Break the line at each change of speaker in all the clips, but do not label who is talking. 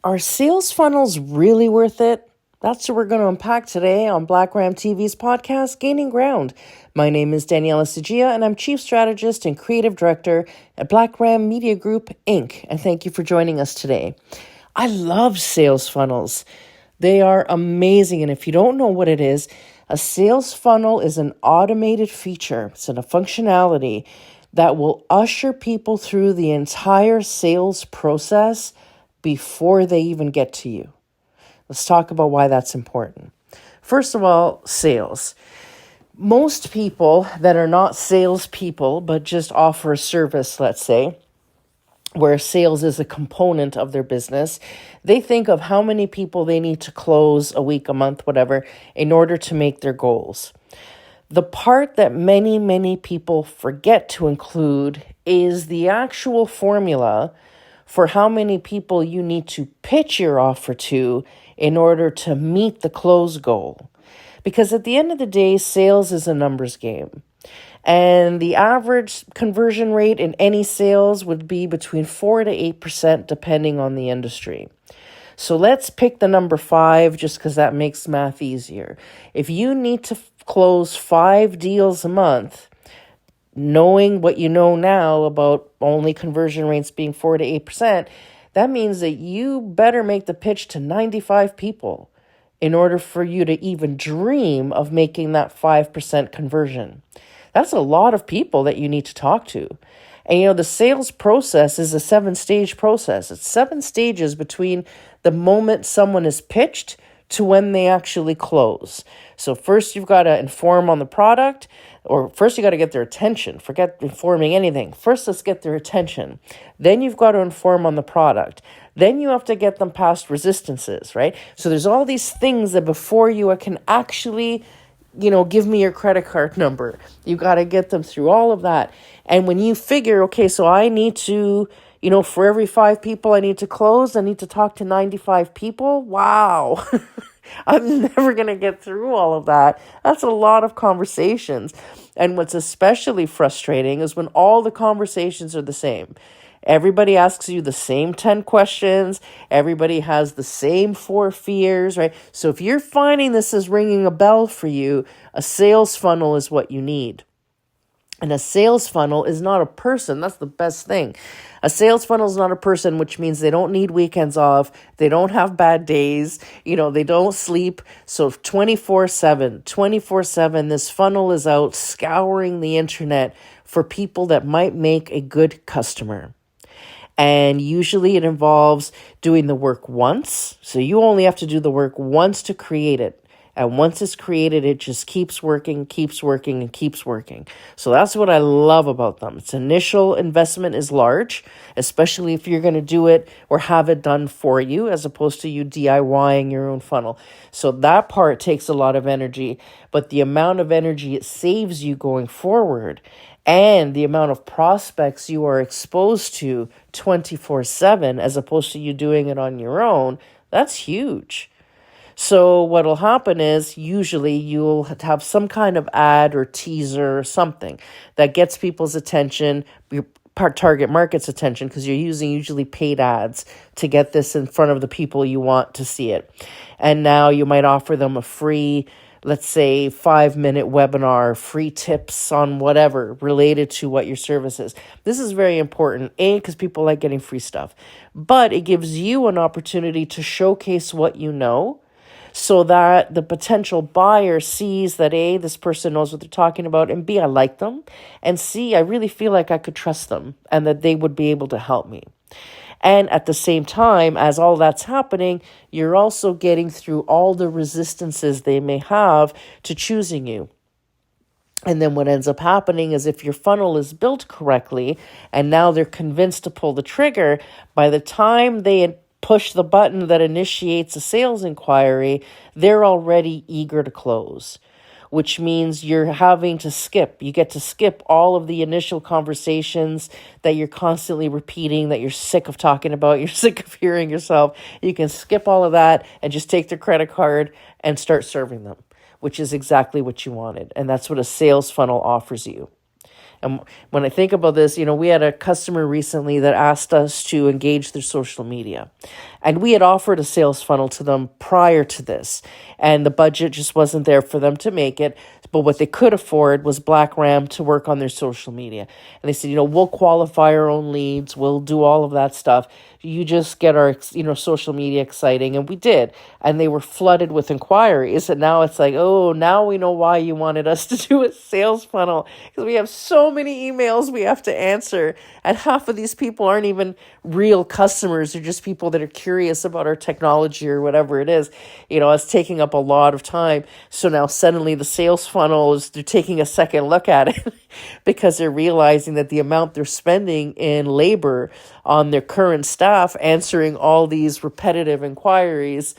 Are sales funnels really worth it? That's what we're going to unpack today on Black Ram TV's podcast, Gaining Ground. My name is Daniela Sagia, and I'm Chief Strategist and Creative Director at Black Ram Media Group, Inc., and thank you for joining us today. I love sales funnels. They are amazing, and if you don't know what it is, a sales funnel is an automated feature. It's a functionality that will usher people through the entire sales process before they even get to you. Let's talk about why that's important. First of all, sales. Most people that are not salespeople, but just offer a service, let's say, where sales is a component of their business, they think of how many people they need to close a week, a month, whatever, in order to make their goals. The part that many people forget to include is the actual formula for how many people you need to pitch your offer to in order to meet the close goal. Because at the end of the day, sales is a numbers game. And the average conversion rate in any sales would be between 4 to 8% depending on the industry. So let's pick the number 5 just because that makes math easier. If you need to close 5 deals a month, knowing what you know now about only conversion rates being 4 to 8%, that means that you better make the pitch to 95 people in order for you to even dream of making that 5% conversion. That's a lot of people that you need to talk to. And the sales process is a 7-stage process. It's 7 stages between the moment someone is pitched to when they actually close. So first you've got to inform on the product, or first you got to get their attention. Forget informing anything. First, let's get their attention. Then you've got to inform on the product. Then you have to get them past resistances, right? So there's all these things that before you can actually, give me your credit card number. You got to get them through all of that. And when you figure, okay, so I need to, for every 5 people I need to close, I need to talk to 95 people. Wow. I'm never going to get through all of that. That's a lot of conversations. And what's especially frustrating is when all the conversations are the same. Everybody asks you the same 10 questions. Everybody has the same 4 fears, right? So if you're finding this is ringing a bell for you, a sales funnel is what you need. And a sales funnel is not a person. That's the best thing. A sales funnel is not a person, which means they don't need weekends off. They don't have bad days. They don't sleep. So 24/7, this funnel is out scouring the internet for people that might make a good customer. And usually it involves doing the work once. So you only have to do the work once to create it. And once it's created, it just keeps working. So that's what I love about them. Its initial investment is large, especially if you're going to do it or have it done for you, as opposed to you DIYing your own funnel. So that part takes a lot of energy, but the amount of energy it saves you going forward and the amount of prospects you are exposed to 24/7, as opposed to you doing it on your own, that's huge. So what'll happen is usually you'll have some kind of ad or teaser or something that gets people's attention, your target market's attention, because you're using usually paid ads to get this in front of the people you want to see it. And now you might offer them a free, let's say, 5-minute webinar, free tips on whatever related to what your service is. This is very important, because people like getting free stuff. But it gives you an opportunity to showcase what you know, so that the potential buyer sees that A, this person knows what they're talking about, and B, I like them, and C, I really feel like I could trust them and that they would be able to help me. And at the same time, as all that's happening, you're also getting through all the resistances they may have to choosing you. And then what ends up happening is if your funnel is built correctly, and now they're convinced to pull the trigger, by the time they push the button that initiates a sales inquiry, they're already eager to close, which means you're having to skip. You get to skip all of the initial conversations that you're constantly repeating, that you're sick of talking about, you're sick of hearing yourself. You can skip all of that and just take their credit card and start serving them, which is exactly what you wanted. And that's what a sales funnel offers you. And when I think about this, we had a customer recently that asked us to engage their social media. And we had offered a sales funnel to them prior to this, and the budget just wasn't there for them to make it. But what they could afford was BlackRam to work on their social media. And they said, we'll qualify our own leads, we'll do all of that stuff. You just get our, social media exciting. And we did. And they were flooded with inquiries. And now it's like, oh, now we know why you wanted us to do a sales funnel. Because we have so many emails we have to answer. And half of these people aren't even real customers. They're just people that are curious about our technology or whatever it is. It's taking up a lot of time. So now suddenly the sales funnels, they're taking a second look at it because they're realizing that the amount they're spending in labor on their current staff answering all these repetitive inquiries,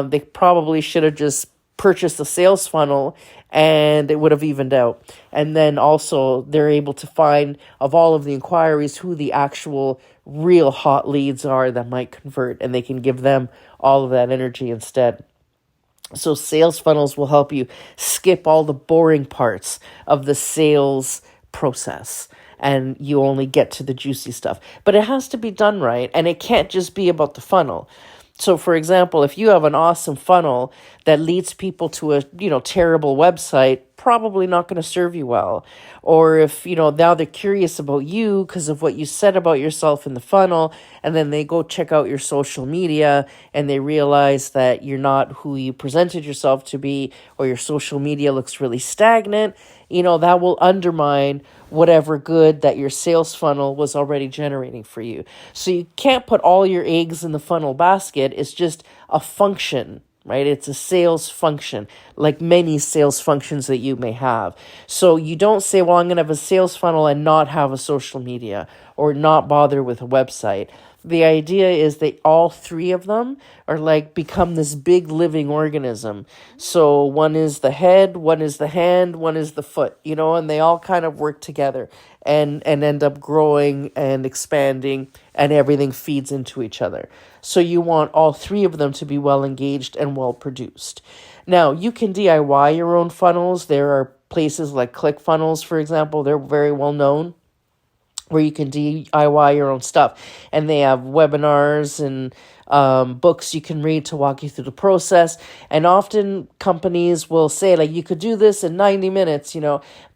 they probably should have just purchased a sales funnel and it would have evened out. And then also they're able to find, of all of the inquiries, who the actual real hot leads are that might convert, and they can give them all of that energy instead. So sales funnels will help you skip all the boring parts of the sales process, and you only get to the juicy stuff. But it has to be done right, and it can't just be about the funnel. So, for example, if you have an awesome funnel that leads people to a, terrible website, probably not going to serve you well. Or if, now they're curious about you because of what you said about yourself in the funnel, and then they go check out your social media and they realize that you're not who you presented yourself to be, or your social media looks really stagnant, that will undermine whatever good that your sales funnel was already generating for you. So you can't put all your eggs in the funnel basket. It's just a function, right? It's a sales function, like many sales functions that you may have. So you don't say, well, I'm going to have a sales funnel and not have a social media or not bother with a website. The idea is that all three of them are become this big living organism. So one is the head, one is the hand, one is the foot, and they all kind of work together and end up growing and expanding, and everything feeds into each other. So you want all three of them to be well engaged and well produced. Now, you can DIY your own funnels. There are places like ClickFunnels, for example. They're very well known, where you can DIY your own stuff. And they have webinars and books you can read to walk you through the process. And often companies will say, you could do this in 90 minutes,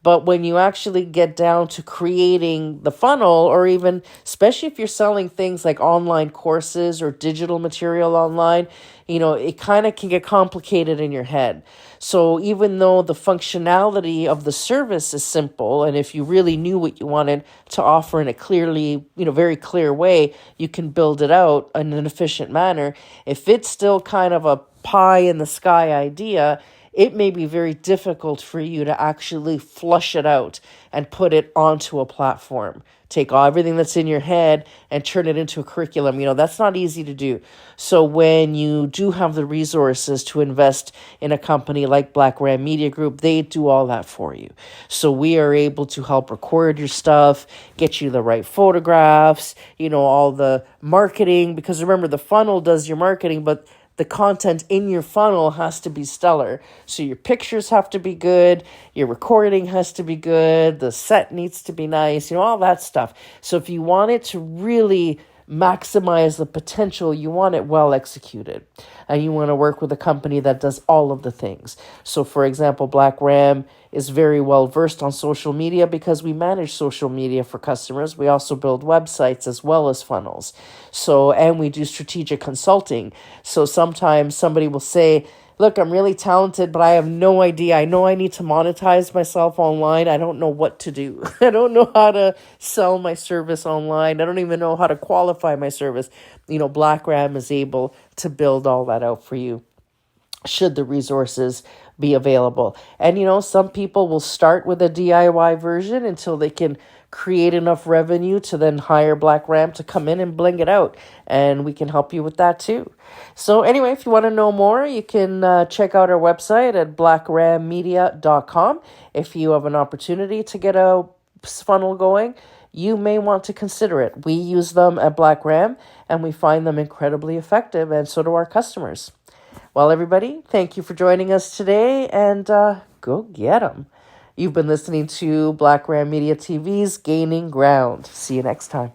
but when you actually get down to creating the funnel, or even, especially if you're selling things like online courses or digital material online, it kind of can get complicated in your head. So even though the functionality of the service is simple, and if you really knew what you wanted to offer in a clearly, very clear way, you can build it out in an efficient manner. If it's still kind of a pie in the sky idea, it may be very difficult for you to actually flush it out and put it onto a platform. Take everything that's in your head and turn it into a curriculum. That's not easy to do. So when you do have the resources to invest in a company like BlackRam Media Group, they do all that for you. So we are able to help record your stuff, get you the right photographs, all the marketing, because remember, the funnel does your marketing, but the content in your funnel has to be stellar. So your pictures have to be good, your recording has to be good, the set needs to be nice, all that stuff. So if you want it to really maximize the potential, you want it well executed. And you want to work with a company that does all of the things. So for example, BlackRam is very well versed on social media because we manage social media for customers. We also build websites as well as funnels. And we do strategic consulting. So sometimes somebody will say, look, I'm really talented, but I have no idea. I know I need to monetize myself online. I don't know what to do. I don't know how to sell my service online. I don't even know how to qualify my service. BlackRam is able to build all that out for you, should the resources be available. And, some people will start with a DIY version until they can create enough revenue to then hire BlackRam to come in and bling it out. And we can help you with that too. So anyway, if you want to know more, you can check out our website at blackrammedia.com. If you have an opportunity to get a funnel going, you may want to consider it. We use them at BlackRam and we find them incredibly effective, and so do our customers. Well, everybody, thank you for joining us today, and go get them. You've been listening to Black Ram Media TV's Gaining Ground. See you next time.